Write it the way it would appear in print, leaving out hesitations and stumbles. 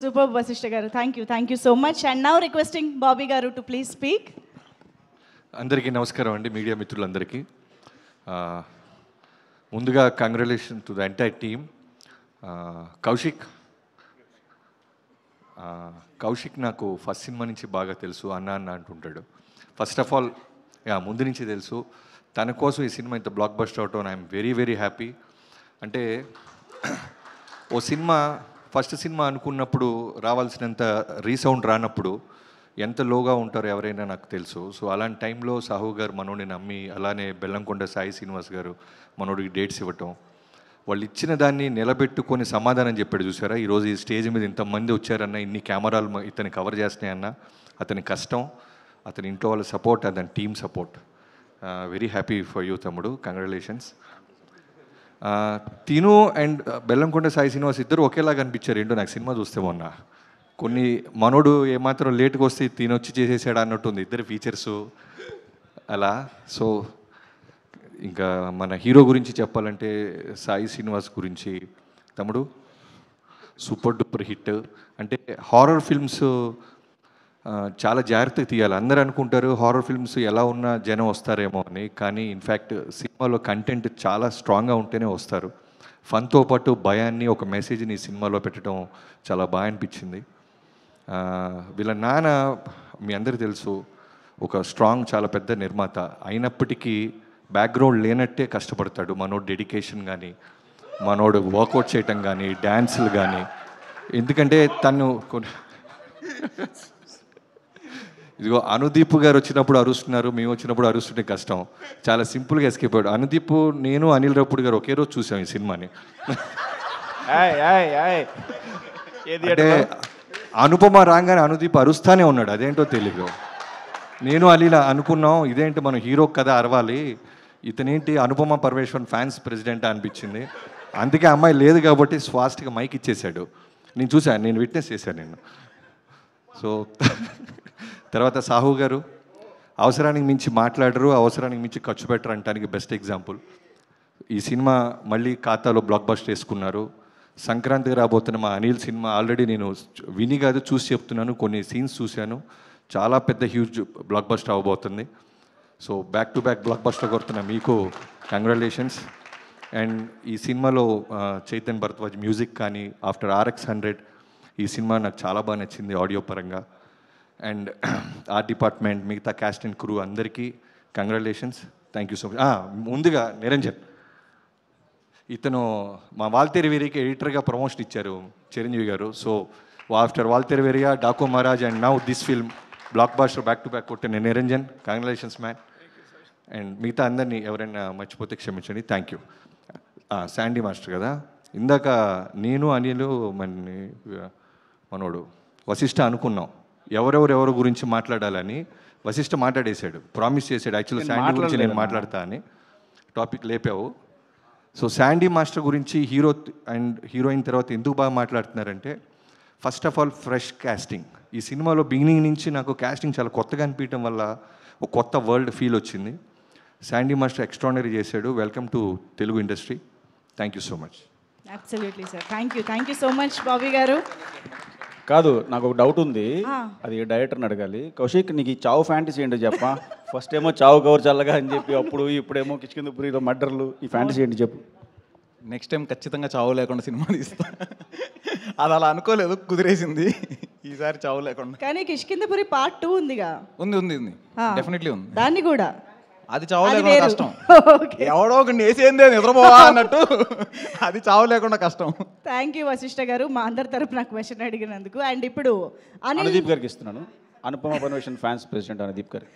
Superb, Vasishtha garu. Thank you so much. And now requesting Bobby garu to please speak. అందరికీ నమస్కారం అండి, media మిత్రులందరికీ. ముందుగా congratulation to the entire team. Kaushik నాకు first cinema నుంచి బాగా తెలుసు, అన్న అన్న అంటుంటాడు. ఫస్ట్ ఆఫ్ ఆల్ ముందు నుంచి తెలుసు. తన కోసం ఈ సినిమా ఇంత బ్లాక్ బస్టర్ అవటం ఐఎమ్ వెరీ వెరీ హ్యాపీ. అంటే ఓ సినిమా ఫస్ట్ సినిమా అనుకున్నప్పుడు రావాల్సినంత రీసౌండ్ రానప్పుడు ఎంత లోగా ఉంటారో ఎవరైనా నాకు తెలుసు. సో అలాంటి టైంలో సాహు గారు మనోడిని నమ్మి, అలానే బెల్లంకొండ సాయి శ్రీనివాస్ గారు మనోడికి డేట్స్ ఇవ్వటం, వాళ్ళు ఇచ్చిన దాన్ని నిలబెట్టుకొని సమాధానం చెప్పాడు. చూసారా, ఈరోజు ఈ స్టేజ్ మీద ఇంతమంది వచ్చారన్న, ఇన్ని కెమెరాలు ఇతన్ని కవర్ చేస్తున్నాయన్న, అతని కష్టం, అతని ఇంట్లో వాళ్ళ సపోర్ట్, అతని team support. Very happy for you తమ్ముడు, కంగ్రాచులేషన్స్. తిను అండ్ బెల్లంకొండ సాయి శ్రీనివాస్ ఇద్దరు ఒకేలాగా అనిపించారు. ఏంటో నాకు సినిమా చూస్తే మొన్న కొన్ని మనోడు ఏమాత్రం లేట్గా వస్తే తినొచ్చి చేసేసాడు అన్నట్టుంది ఇద్దరు ఫీచర్సు అలా. సో ఇంకా మన హీరో గురించి చెప్పాలంటే సాయి శ్రీనివాస్ గురించి, తమ్ముడు సూపర్ డూపర్ హిట్. అంటే హారర్ ఫిల్మ్స్ చాలా జాగ్రత్తగా తీయాలి. అందరూ అనుకుంటారు హారర్ ఫిల్మ్స్ ఎలా ఉన్నా జనం వస్తారేమో అని, కానీ ఇన్ఫ్యాక్ట్ సినిమాలో కంటెంట్ చాలా స్ట్రాంగ్గా ఉంటేనే వస్తారు. ఫన్తో పాటు భయాన్ని, ఒక మెసేజ్ని ఈ సినిమాలో పెట్టడం చాలా బాగా అనిపించింది. వీళ్ళ నాన్న మీ అందరికీ తెలుసు, ఒక స్ట్రాంగ్ చాలా పెద్ద నిర్మాత అయినప్పటికీ బ్యాక్గ్రౌండ్ లేనట్టే కష్టపడతాడు. మనోడు డెడికేషన్ కానీ, మనోడు వర్కౌట్ చేయటం కానీ, డ్యాన్సులు కానీ. ఎందుకంటే తను ఇదిగో అనుదీప్ గారు వచ్చినప్పుడు అరుస్తున్నారు, మేము వచ్చినప్పుడు అరుస్తుంటే కష్టం. చాలా సింపుల్గా ఎస్కేప్ అయ్యాడు అనుదీప్. నేను అనిల్ రావుపూడి గారు ఒకే రోజు చూసాం ఈ సినిమాని. అంటే అనుపమ రాగానే అనుదీప్ అరుస్తానే ఉన్నాడు, అదేంటో తెలియదు. నేను అలీలా అనుకున్నాం, ఇదేంటి మనం హీరో కదా అరవాలి, ఇతనేంటి అనుపమ పరమేశ్వరన్ ఫ్యాన్స్ ప్రెసిడెంట్ అనిపించింది. అందుకే అమ్మాయి లేదు కాబట్టి ఫాస్ట్గా మైక్ ఇచ్చేసాడు. నేను చూశాను, నేను విట్నెస్ చేశాను నేను. సో తర్వాత సాహు గారు అవసరానికి మించి మాట్లాడరు, అవసరానికి మించి ఖర్చు పెట్టరు అంటానికి బెస్ట్ ఎగ్జాంపుల్. ఈ సినిమా మళ్ళీ ఖాతాలో బ్లాక్ బస్టర్ వేసుకున్నారు. సంక్రాంతికి రాబోతున్న మా అనిల్ సినిమా ఆల్రెడీ నేను విని కాదు చూసి చెప్తున్నాను, కొన్ని సీన్స్ చూశాను, చాలా పెద్ద హ్యూజ్ బ్లాక్ బస్టర్ అవ్వబోతుంది. So back to back blockbuster కొడుతున్న మీకు కంగ్రాచులేషన్స్. అండ్ ఈ సినిమాలో చైతన్ భరద్వాజ్ మ్యూజిక్ కానీ, ఆఫ్టర్ RX100 ఈ సినిమా నాకు చాలా బాగా నచ్చింది ఆడియో పరంగా. అండ్ ఆర్ట్ డిపార్ట్మెంట్, మిగతా క్యాస్ట్ అండ్ క్రూ అందరికీ congratulations. Thank you so much. ముందుగా నిరంజన్, ఇతను మా వాల్తేరు వేరియకి ఎడిటర్గా ప్రమోషన్ ఇచ్చారు Chiranjeevi garu. So after Waltair Veerayya, Daku Maharaj and now this film blockbuster back to back కొట్టిన నిరంజన్, కంగ్రాచులేషన్స్ మ్యాన్. అండ్ మిగతా అందరినీ ఎవరైనా మర్చిపోతే క్షమించండి. Thank you. శాండీ మాస్టర్ కదా, ఇందాక నేను అనిలు మనోడు వశిష్ఠ అనుకున్నాం ఎవరెవరు గురించి మాట్లాడాలని. వశిష్ఠ మాట్లాడేశాడు, ప్రామిస్ చేశాడు యాక్చువల్లీ శాండీ గురించి నేను మాట్లాడతా అని. టాపిక్ లేపావు. సో శాండీ మాస్టర్ గురించి హీరో అండ్ హీరోయిన్ తర్వాత ఎందుకు బాగా మాట్లాడుతున్నారంటే, first of all fresh casting. ఈ సినిమాలో బిగినింగ్ నుంచి నాకు కాస్టింగ్ చాలా కొత్తగా అనిపించడం వల్ల ఒక కొత్త వరల్డ్ ఫీల్ వచ్చింది. శాండీ మాస్టర్ ఎక్స్ట్రాడినరీ చేశాడు. Welcome to Telugu industry. Thank you so much. Absolutely sir. Thank you so much Bobby garu. కాదు, నాకు ఒక డౌట్ ఉంది, అది డైరెక్టర్ని అడగాలి. కౌశిక్, నీకు ఈ చావు ఫ్యాంటసీ ఏంటో చెప్పా. ఫస్ట్ ఏమో చావు కవర్ చల్లగా అని చెప్పి, ఇప్పుడేమో కిష్కిందపురిలో మర్డర్లు, ఈ ఫ్యాంటసీ ఏంటి చెప్పు. నెక్స్ట్ టైం ఖచ్చితంగా చావు లేకుండా సినిమా తీస్తా. అది అలా అనుకోలేదు, కుదిరేసింది ఈసారి చావు లేకుండా. కానీ కిష్కిందపురి పార్ట్ 2 ఉందిగా. ఉంది డెఫినెట్లీ ఉంది. దాన్ని కూడా అది చావు లేకుండా కష్టం. ఎవడో ఒక నేసేందే నిద్రపోవా అన్నట్టు, అది చావు లేకుండా కష్టం. థ్యాంక్ యూ వశిష్ఠ గారు, మా అందరి తరపున క్వశ్చన్ అడిగినందుకు. అండ్ ఇప్పుడు అనుదీప్ గారికి ఇస్తున్నాను, అనుపమ పరమేశ్వరన్ ఫ్యాన్స్ ప్రెసిడెంట్ అనుదీప్ గారు.